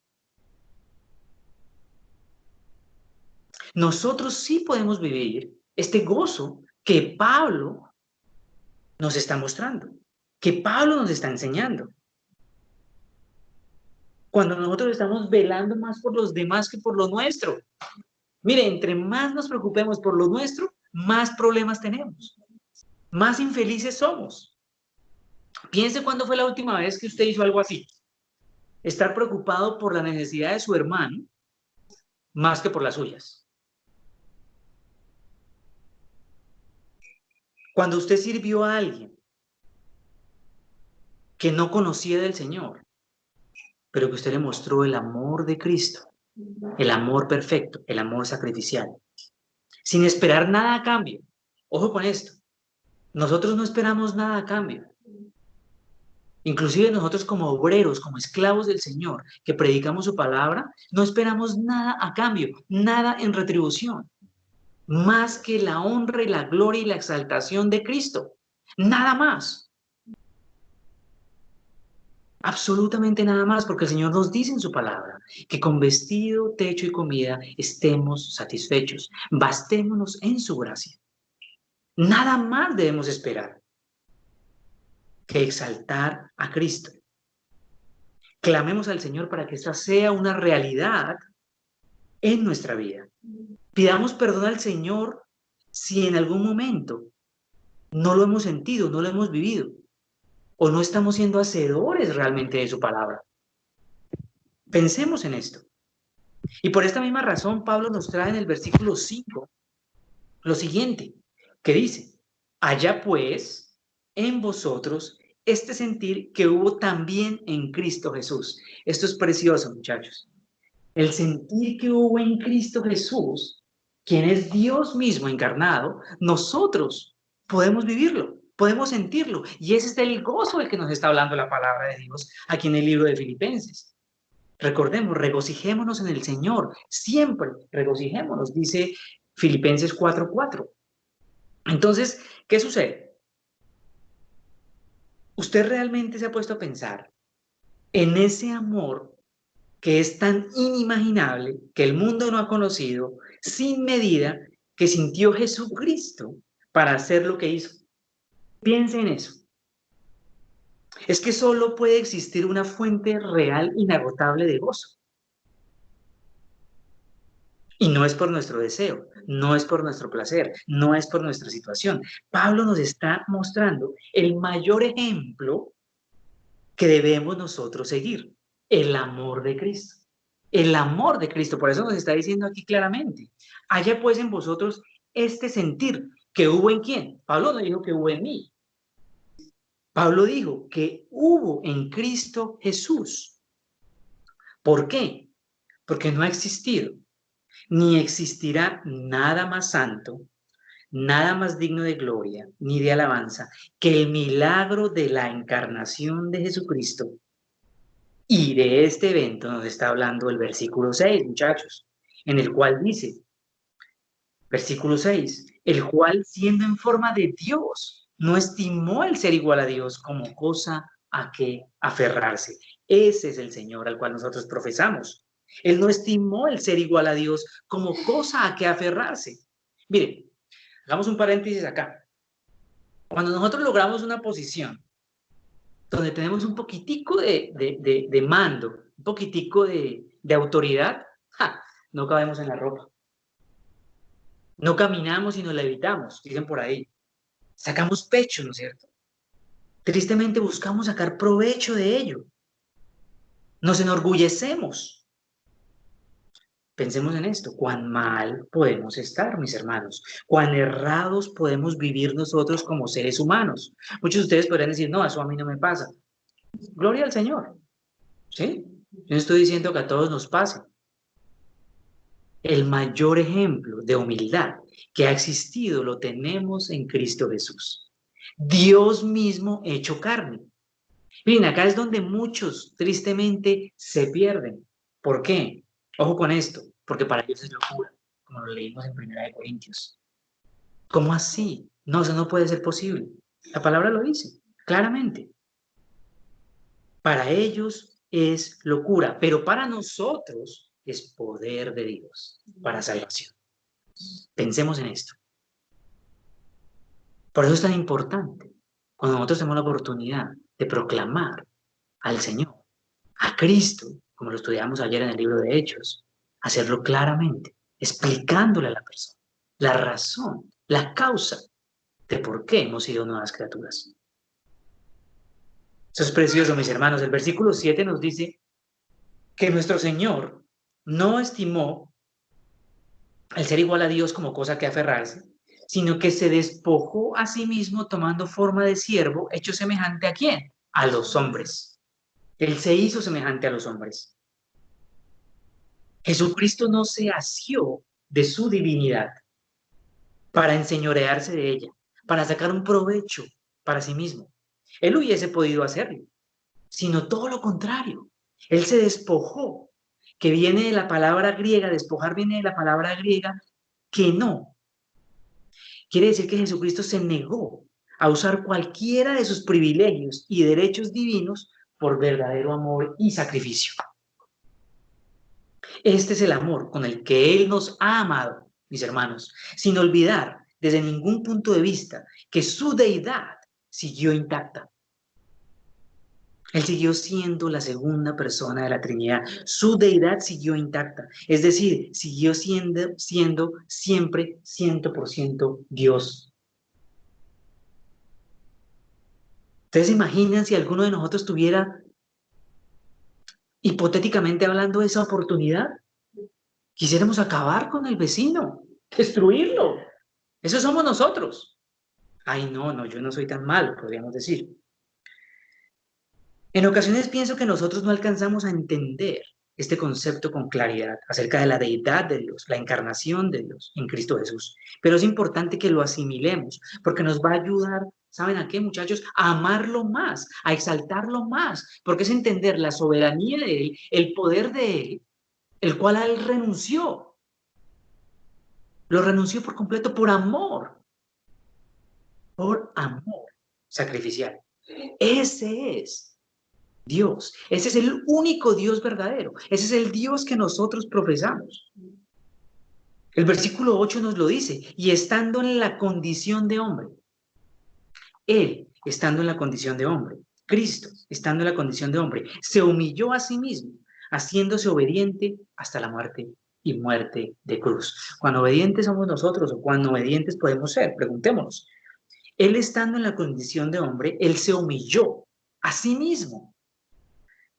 Nosotros sí podemos vivir este gozo que Pablo nos está mostrando, que Pablo nos está enseñando. Cuando nosotros estamos velando más por los demás que por lo nuestro. Mire, entre más nos preocupemos por lo nuestro, más problemas tenemos, más infelices somos. Piense cuándo fue la última vez que usted hizo algo así. estar preocupado por la necesidad de su hermano más que por las suyas. Cuando usted sirvió a alguien que no conocía del Señor, pero que usted le mostró el amor de Cristo, el amor perfecto, el amor sacrificial, sin esperar nada a cambio. Ojo con esto, nosotros no esperamos nada a cambio. Inclusive nosotros como obreros, como esclavos del Señor, que predicamos su palabra, no esperamos nada a cambio, nada en retribución, más que la honra y la gloria y la exaltación de Cristo. Nada más. Absolutamente nada más, porque el Señor nos dice en su palabra que con vestido, techo y comida estemos satisfechos. Bastémonos en su gracia. Nada más debemos esperar que exaltar a Cristo. Clamemos al Señor para que esta sea una realidad en nuestra vida. Pidamos perdón al Señor si en algún momento no lo hemos sentido, no lo hemos vivido, o no estamos siendo hacedores realmente de su palabra. Pensemos en esto. Y por esta misma razón, Pablo nos trae en el versículo 5 lo siguiente, que dice, haya pues en vosotros este sentir que hubo también en Cristo Jesús. Esto es precioso, muchachos. El sentir que hubo en Cristo Jesús, quien es Dios mismo encarnado, nosotros podemos vivirlo, podemos sentirlo. Y ese es el gozo del que nos está hablando la palabra de Dios aquí en el libro de Filipenses. Recordemos, regocijémonos en el Señor, siempre regocijémonos, dice Filipenses 4:4. Entonces, ¿qué sucede? Usted realmente se ha puesto a pensar en ese amor que es tan inimaginable, que el mundo no ha conocido, sin medida, que sintió Jesucristo para hacer lo que hizo. Piense en eso. Es que solo puede existir una fuente real, inagotable de gozo. Y no es por nuestro deseo, no es por nuestro placer, no es por nuestra situación. Pablo nos está mostrando el mayor ejemplo que debemos nosotros seguir, el amor de Cristo. El amor de Cristo, por eso nos está diciendo aquí claramente, haya pues en vosotros este sentir que hubo en quién. Pablo no dijo que hubo en mí. Pablo dijo que hubo en Cristo Jesús. ¿Por qué? Porque no ha existido, ni existirá nada más santo, nada más digno de gloria, ni de alabanza, que el milagro de la encarnación de Jesucristo. Y de este evento nos está hablando el versículo 6, muchachos, en el cual dice, versículo 6, el cual siendo en forma de Dios, no estimó el ser igual a Dios como cosa a que aferrarse. Ese es el Señor al cual nosotros profesamos. Él no estimó el ser igual a Dios como cosa a que aferrarse. Miren, hagamos un paréntesis acá. Cuando nosotros logramos una posición donde tenemos un poquitico de mando, un poquitico de autoridad, ¡ja! No cabemos en la ropa. No caminamos y nos la evitamos, dicen por ahí. Sacamos pecho, ¿no es cierto? Tristemente buscamos sacar provecho de ello. Nos enorgullecemos. Pensemos en esto, cuán mal podemos estar, mis hermanos, cuán errados podemos vivir nosotros como seres humanos. Muchos de ustedes podrían decir, no, eso a mí no me pasa. Gloria al Señor, ¿sí? Yo no estoy diciendo que a todos nos pase. El mayor ejemplo de humildad que ha existido lo tenemos en Cristo Jesús. Dios mismo hecho carne. Miren, acá es donde muchos tristemente se pierden. ¿Por qué? Ojo con esto, porque para ellos es locura, como lo leímos en 1 Corintios. ¿Cómo así? No, eso no puede ser posible. La palabra lo dice claramente. Para ellos es locura, pero para nosotros es poder de Dios para salvación. Pensemos en esto. Por eso es tan importante cuando nosotros tenemos la oportunidad de proclamar al Señor, a Cristo, como lo estudiamos ayer en el libro de Hechos, hacerlo claramente, explicándole a la persona la razón, la causa de por qué hemos sido nuevas criaturas. Eso es precioso, mis hermanos. El versículo 7 nos dice, que nuestro Señor no estimó el ser igual a Dios como cosa que aferrarse, sino que se despojó a sí mismo tomando forma de siervo, hecho semejante ¿a quién? A los hombres. Él se hizo semejante a los hombres. Jesucristo no se asió de su divinidad para enseñorearse de ella, para sacar un provecho para sí mismo. Él hubiese podido hacerlo, sino todo lo contrario. Él se despojó, que viene de la palabra griega, despojar viene de la palabra griega, que no. Quiere decir que Jesucristo se negó a usar cualquiera de sus privilegios y derechos divinos por verdadero amor y sacrificio. Este es el amor con el que Él nos ha amado, mis hermanos, sin olvidar desde ningún punto de vista que su deidad siguió intacta. Él siguió siendo la segunda persona de la Trinidad. Su deidad siguió intacta. Es decir, siguió siendo siempre 100% Dios. Ustedes se imaginan si alguno de nosotros tuviera, hipotéticamente hablando, esa oportunidad. Quisiéramos acabar con el vecino, destruirlo. Eso somos nosotros. Ay, no, yo no soy tan malo, podríamos decir. En ocasiones pienso que nosotros no alcanzamos a entender este concepto con claridad acerca de la deidad de Dios, la encarnación de Dios en Cristo Jesús. Pero es importante que lo asimilemos porque nos va a ayudar, ¿saben a qué, muchachos? A amarlo más, a exaltarlo más, porque es entender la soberanía de Él, el poder de Él, el cual a Él renunció. Lo renunció por completo por amor sacrificial. Ese es Dios. Ese es el único Dios verdadero. Ese es el Dios que nosotros profesamos. El versículo 8 nos lo dice, y estando en la condición de hombre, Él, estando en la condición de hombre, Cristo, estando en la condición de hombre, se humilló a sí mismo, haciéndose obediente hasta la muerte y muerte de cruz. ¿Cuán obedientes somos nosotros o cuán obedientes podemos ser? Preguntémonos. Él estando en la condición de hombre, Él se humilló a sí mismo.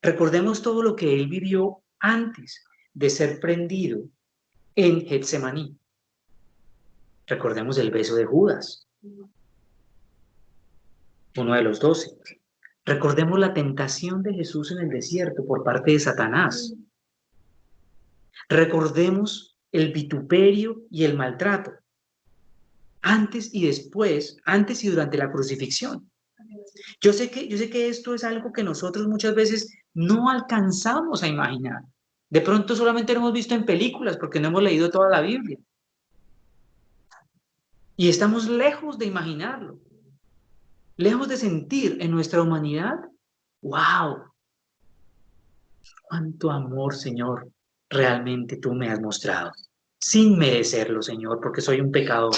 Recordemos todo lo que Él vivió antes de ser prendido en Getsemaní. Recordemos el beso de Judas, uno de los 12. Recordemos la tentación de Jesús en el desierto por parte de Satanás. Recordemos el vituperio y el maltrato antes y después, antes y durante la crucifixión. Yo sé que esto es algo que nosotros muchas veces no alcanzamos a imaginar. De pronto solamente lo hemos visto en películas porque no hemos leído toda la Biblia. Y estamos lejos de imaginarlo. Lejos de sentir en nuestra humanidad, ¡wow! ¡Cuánto amor, Señor, realmente tú me has mostrado! Sin merecerlo, Señor, porque soy un pecador.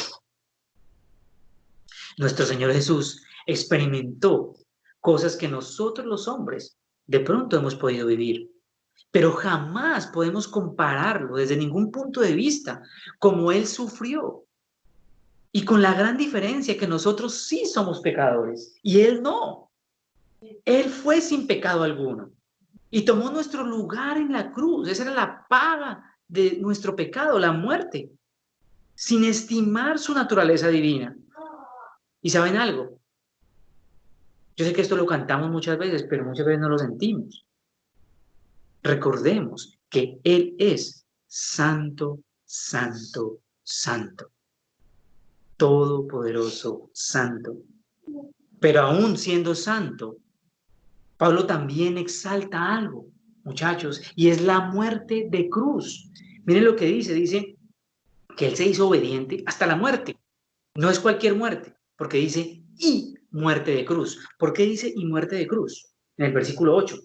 Nuestro Señor Jesús experimentó cosas que nosotros los hombres de pronto hemos podido vivir, pero jamás podemos compararlo desde ningún punto de vista como Él sufrió. Y con la gran diferencia que nosotros sí somos pecadores y Él no. Él fue sin pecado alguno y tomó nuestro lugar en la cruz. Esa era la paga de nuestro pecado, la muerte, sin estimar su naturaleza divina. ¿Y saben algo? Yo sé que esto lo cantamos muchas veces, pero muchas veces no lo sentimos. Recordemos que Él es santo, santo, santo. Todopoderoso, santo. Pero aún siendo santo, Pablo también exalta algo, muchachos, y es la muerte de cruz. Miren lo que dice que Él se hizo obediente hasta la muerte. No es cualquier muerte, porque dice y muerte de cruz. ¿Por qué dice y muerte de cruz? En el versículo 8,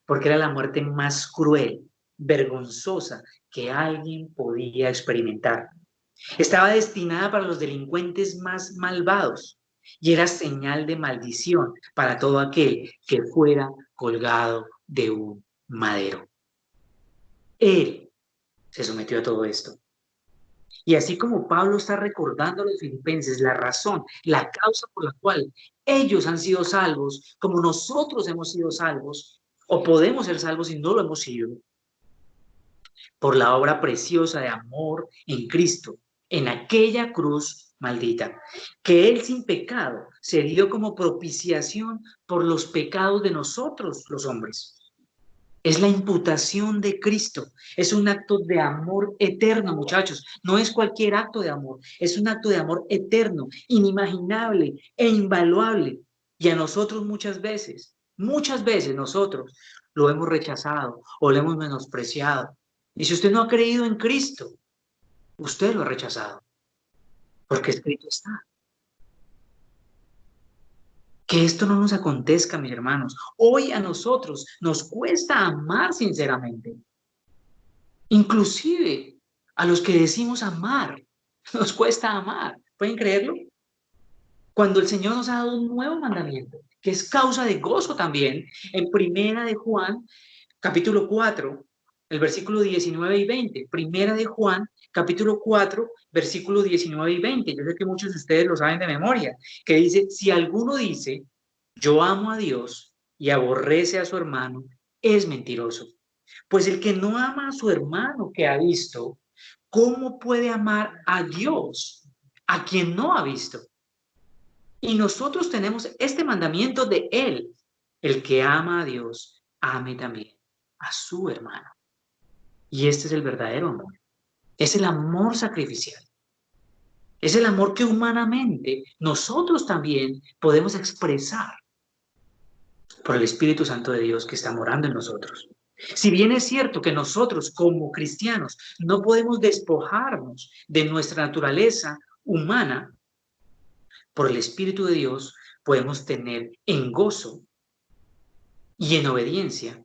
porque era la muerte más cruel, vergonzosa que alguien podía experimentar. Estaba destinada para los delincuentes más malvados y era señal de maldición para todo aquel que fuera colgado de un madero. Él se sometió a todo esto. Y así como Pablo está recordando a los filipenses la razón, la causa por la cual ellos han sido salvos, como nosotros hemos sido salvos, o podemos ser salvos si no lo hemos sido, por la obra preciosa de amor en Cristo, en aquella cruz maldita, que Él sin pecado se dio como propiciación por los pecados de nosotros los hombres. Es la imputación de Cristo. Es un acto de amor eterno, muchachos. No es cualquier acto de amor. Es un acto de amor eterno, inimaginable e invaluable. Y a nosotros muchas veces nosotros lo hemos rechazado o lo hemos menospreciado. Y si usted no ha creído en Cristo, usted lo ha rechazado. Porque escrito está. Que esto no nos acontezca, mis hermanos. Hoy a nosotros nos cuesta amar sinceramente. Inclusive a los que decimos amar, nos cuesta amar. ¿Pueden creerlo? Cuando el Señor nos ha dado un nuevo mandamiento, que es causa de gozo también, en Primera de Juan, capítulo 4, el versículo 19 y 20. Primera de Juan, capítulo 4, versículo 19 y 20. Yo sé que muchos de ustedes lo saben de memoria, que dice, si alguno dice, yo amo a Dios y aborrece a su hermano, es mentiroso. Pues el que no ama a su hermano que ha visto, ¿cómo puede amar a Dios a quien no ha visto? Y nosotros tenemos este mandamiento de Él. El que ama a Dios, ame también a su hermano. Y este es el verdadero amor. Es el amor sacrificial. Es el amor que humanamente nosotros también podemos expresar por el Espíritu Santo de Dios que está morando en nosotros. Si bien es cierto que nosotros como cristianos no podemos despojarnos de nuestra naturaleza humana, por el Espíritu de Dios podemos tener en gozo y en obediencia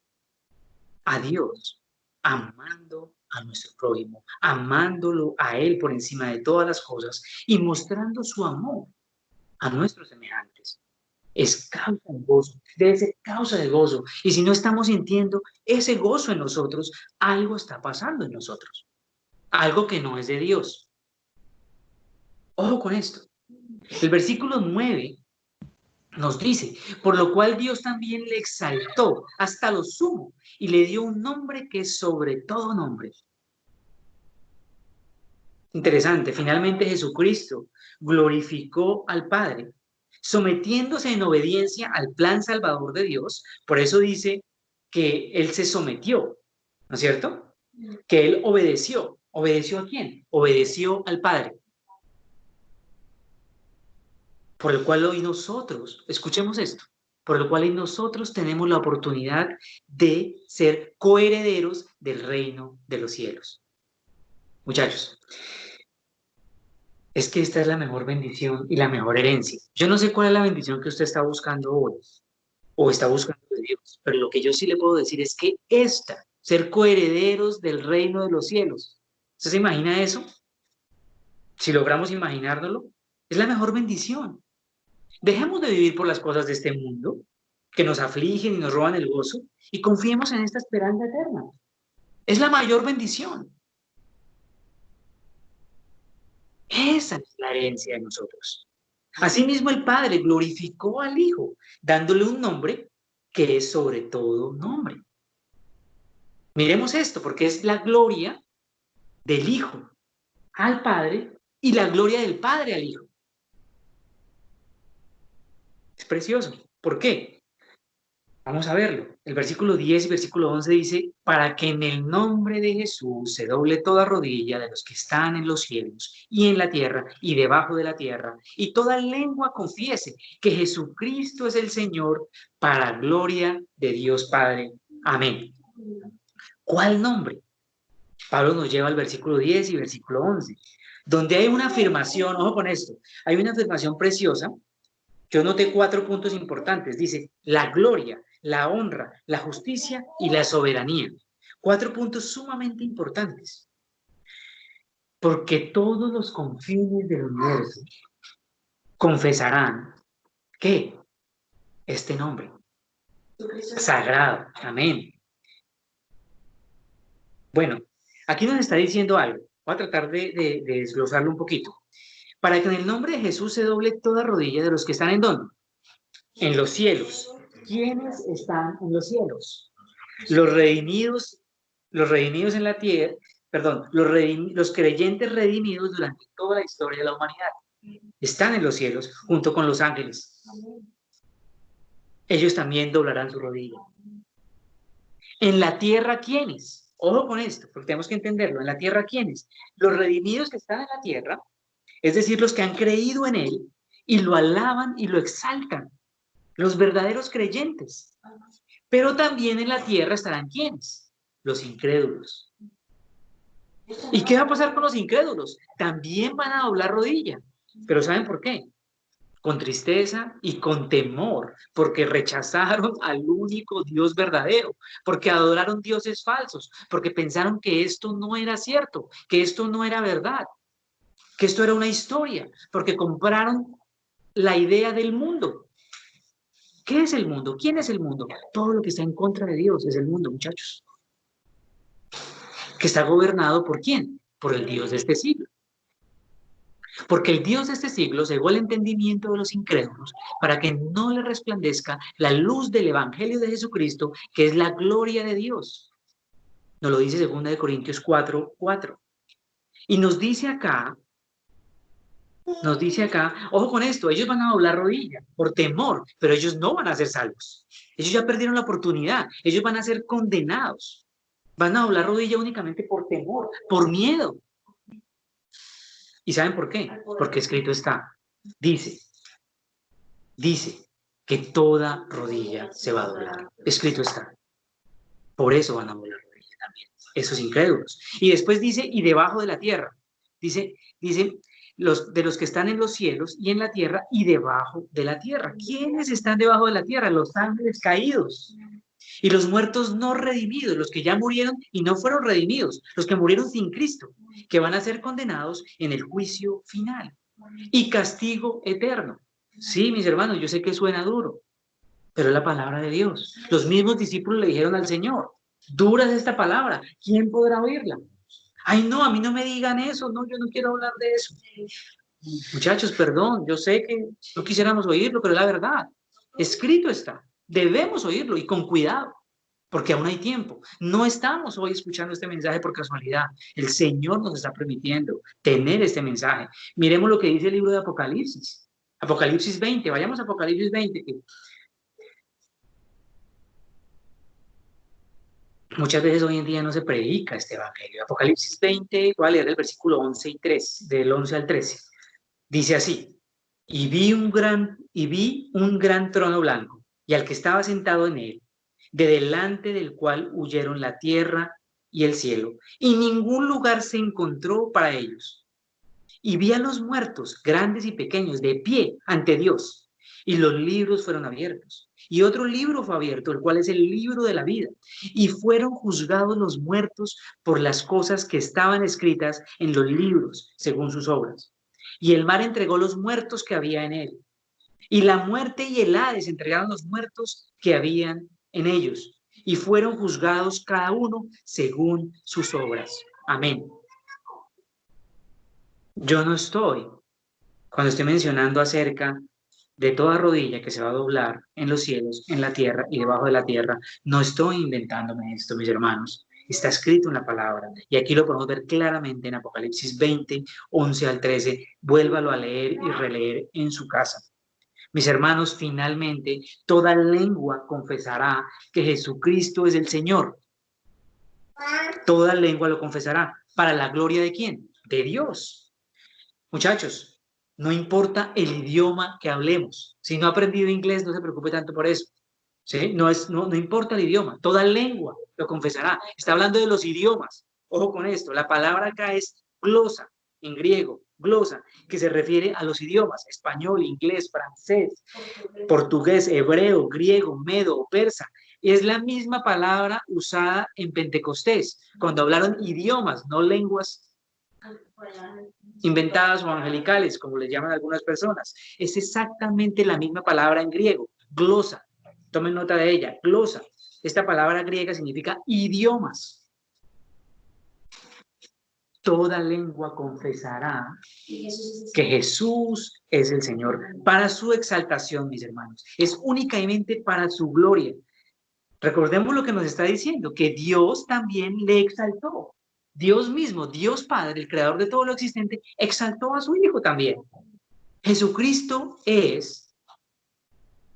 a Dios, amando a nuestro prójimo, amándolo a Él por encima de todas las cosas y mostrando su amor a nuestros semejantes. Es causa de gozo, debe ser causa de gozo. Y si no estamos sintiendo ese gozo en nosotros, algo está pasando en nosotros, algo que no es de Dios. Ojo con esto. El versículo 9 nos dice, por lo cual Dios también le exaltó hasta lo sumo y le dio un nombre que es sobre todo nombre. Interesante, finalmente Jesucristo glorificó al Padre, sometiéndose en obediencia al plan salvador de Dios. Por eso dice que Él se sometió, ¿no es cierto? Que Él obedeció. ¿Obedeció a quién? Obedeció al Padre. Por el cual hoy nosotros, escuchemos esto, por el cual hoy nosotros tenemos la oportunidad de ser coherederos del reino de los cielos. Muchachos, es que esta es la mejor bendición y la mejor herencia. Yo no sé cuál es la bendición que usted está buscando hoy o está buscando de Dios, pero lo que yo sí le puedo decir es que ser coherederos del reino de los cielos. ¿Usted se imagina eso? Si logramos imaginárnoslo, es la mejor bendición. Dejemos de vivir por las cosas de este mundo que nos afligen y nos roban el gozo y confiemos en esta esperanza eterna. Es la mayor bendición. Esa es la herencia de nosotros. Asimismo, el Padre glorificó al Hijo, dándole un nombre que es sobre todo nombre. Miremos esto, porque es la gloria del Hijo al Padre y la gloria del Padre al Hijo. Es precioso. ¿Por qué? Vamos a verlo. El versículo 10 y versículo 11 dice, para que en el nombre de Jesús se doble toda rodilla de los que están en los cielos y en la tierra y debajo de la tierra, y toda lengua confiese que Jesucristo es el Señor, para gloria de Dios Padre. Amén. ¿Cuál nombre? Pablo nos lleva al versículo 10 y versículo 11, donde hay una afirmación, ojo con esto, hay una afirmación preciosa. Yo noté 4 puntos importantes. Dice, la gloria, la honra, la justicia y la soberanía. 4 puntos sumamente importantes. Porque todos los confines del universo confesarán que este nombre sagrado. Amén. Bueno, aquí nos está diciendo algo. Voy a tratar de desglosarlo un poquito. Para que en el nombre de Jesús se doble toda rodilla de los que están en ¿dónde? En los cielos. ¿Quiénes están en los cielos? Los redimidos Los redimidos en la tierra, perdón, los creyentes redimidos durante toda la historia de la humanidad están en los cielos junto con los ángeles. Ellos también doblarán su rodilla. En la tierra, ¿quiénes? Ojo con esto, porque tenemos que entenderlo. En la tierra, ¿quiénes? Los redimidos que están en la tierra, es decir, los que han creído en Él y lo alaban y lo exaltan, los verdaderos creyentes. Pero también en la tierra estarán ¿quiénes? Los incrédulos. ¿Y qué va a pasar con los incrédulos? También van a doblar rodilla. ¿Pero saben por qué? Con tristeza y con temor, porque rechazaron al único Dios verdadero, porque adoraron dioses falsos, porque pensaron que esto no era cierto, que esto no era verdad, que esto era una historia, porque compraron la idea del mundo. ¿Qué es el mundo? ¿Quién es el mundo? Todo lo que está en contra de Dios es el mundo, muchachos. Que está gobernado ¿por quién? Por el Dios de este siglo. Porque el Dios de este siglo cegó el entendimiento de los incrédulos para que no le resplandezca la luz del Evangelio de Jesucristo, que es la gloria de Dios. Nos lo dice 2 Corintios 4:4. Y nos dice acá, ojo con esto, ellos van a doblar rodilla por temor, pero ellos no van a ser salvos. Ellos ya perdieron la oportunidad, ellos van a ser condenados. Van a doblar rodilla únicamente por temor, por miedo. ¿Y saben por qué? Porque escrito está, dice que toda rodilla se va a doblar. Escrito está. Por eso van a doblar rodilla también, esos incrédulos. Y después dice, y debajo de la tierra. Dice de los que están en los cielos y en la tierra y debajo de la tierra. ¿Quiénes están debajo de la tierra? Los ángeles caídos. Y los muertos no redimidos, los que ya murieron y no fueron redimidos, los que murieron sin Cristo, que van a ser condenados en el juicio final y castigo eterno. Sí, mis hermanos, yo sé que suena duro, pero es la palabra de Dios. Los mismos discípulos le dijeron al Señor, dura es esta palabra, ¿quién podrá oírla? Ay, no, a mí no me digan eso, no, yo no quiero hablar de eso. Muchachos, perdón, yo sé que no quisiéramos oírlo, pero es la verdad. Escrito está, debemos oírlo y con cuidado, porque aún hay tiempo. No estamos hoy escuchando este mensaje por casualidad. El Señor nos está permitiendo tener este mensaje. Miremos lo que dice el libro de Apocalipsis. Apocalipsis 20, vayamos a Apocalipsis 20, que muchas veces hoy en día no se predica este evangelio. Apocalipsis 20, voy a leer el versículo 11 y 13, del 11 al 13. Dice así, y vi un gran trono blanco, y al que estaba sentado en él, de delante del cual huyeron la tierra y el cielo, y ningún lugar se encontró para ellos. Y vi a los muertos, grandes y pequeños, de pie ante Dios, y los libros fueron abiertos. Y otro libro fue abierto, el cual es el libro de la vida. Y fueron juzgados los muertos por las cosas que estaban escritas en los libros, según sus obras. Y el mar entregó los muertos que había en él. Y la muerte y el Hades entregaron los muertos que habían en ellos. Y fueron juzgados cada uno según sus obras. Amén. Yo no estoy, cuando estoy mencionando acerca de toda rodilla que se va a doblar en los cielos, en la tierra y debajo de la tierra, no estoy inventándome esto, mis hermanos. Está escrito en la palabra. Y aquí lo podemos ver claramente en Apocalipsis 20, 11 al 13. Vuélvalo a leer y releer en su casa. Mis hermanos, finalmente, toda lengua confesará que Jesucristo es el Señor. Toda lengua lo confesará. ¿Para la gloria de quién? De Dios. Muchachos, no importa el idioma que hablemos. Si no ha aprendido inglés, no se preocupe tanto por eso. ¿Sí? No importa el idioma. Toda lengua lo confesará. Está hablando de los idiomas. Ojo con esto. La palabra acá es glosa, en griego, glosa, que se refiere a los idiomas, español, inglés, francés, portugués, hebreo, griego, medo o persa. Es la misma palabra usada en Pentecostés, cuando hablaron idiomas, no lenguas inventadas o angelicales, como les llaman algunas personas. Es exactamente la misma palabra en griego, glosa. Tomen nota de ella, glosa. Esta palabra griega significa idiomas. Toda lengua confesará que Jesús es el Señor, para su exaltación, mis hermanos. Es únicamente para su gloria. Recordemos lo que nos está diciendo, que Dios también le exaltó. Dios mismo, Dios Padre, el creador de todo lo existente, exaltó a su Hijo también. Jesucristo es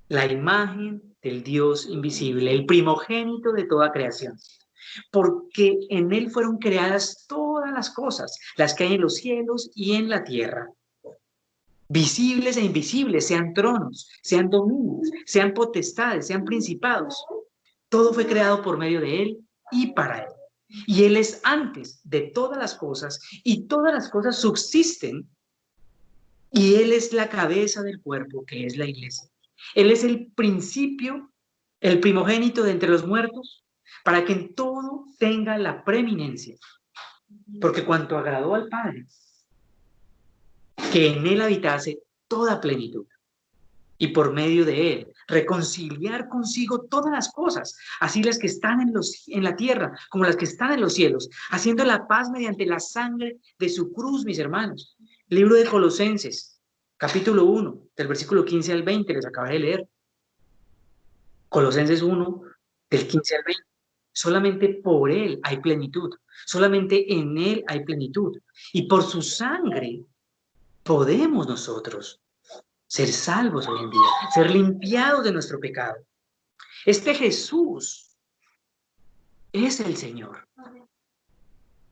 la imagen del Dios invisible, el primogénito de toda creación, porque en Él fueron creadas todas las cosas, las que hay en los cielos y en la tierra, visibles e invisibles, sean tronos, sean dominios, sean potestades, sean principados. Todo fue creado por medio de Él y para Él. Y Él es antes de todas las cosas, y todas las cosas subsisten, y Él es la cabeza del cuerpo, que es la iglesia. Él es el principio, el primogénito de entre los muertos, para que en todo tenga la preeminencia. Porque cuanto agradó al Padre, que en Él habitase toda plenitud, y por medio de Él reconciliar consigo todas las cosas, así las que están en la tierra como las que están en los cielos, haciendo la paz mediante la sangre de su cruz, mis hermanos. Libro de Colosenses, capítulo 1, del versículo 15 al 20, les acabé de leer. Colosenses 1, del 15 al 20. Solamente por Él hay plenitud, solamente en Él hay plenitud. Y por su sangre podemos nosotros ser salvos hoy en día, ser limpiados de nuestro pecado. Este Jesús es el Señor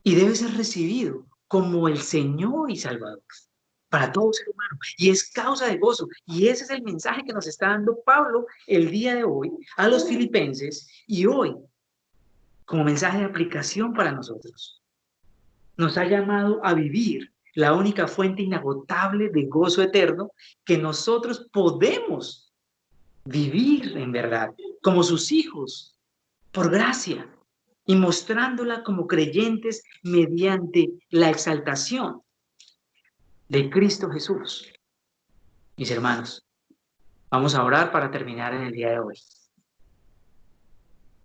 y debe ser recibido como el Señor y Salvador para todo ser humano, y es causa de gozo. Y ese es el mensaje que nos está dando Pablo el día de hoy a los filipenses, y hoy como mensaje de aplicación para nosotros. Nos ha llamado a vivir la única fuente inagotable de gozo eterno que nosotros podemos vivir en verdad, como sus hijos, por gracia, y mostrándola como creyentes mediante la exaltación de Cristo Jesús. Mis hermanos, vamos a orar para terminar en el día de hoy.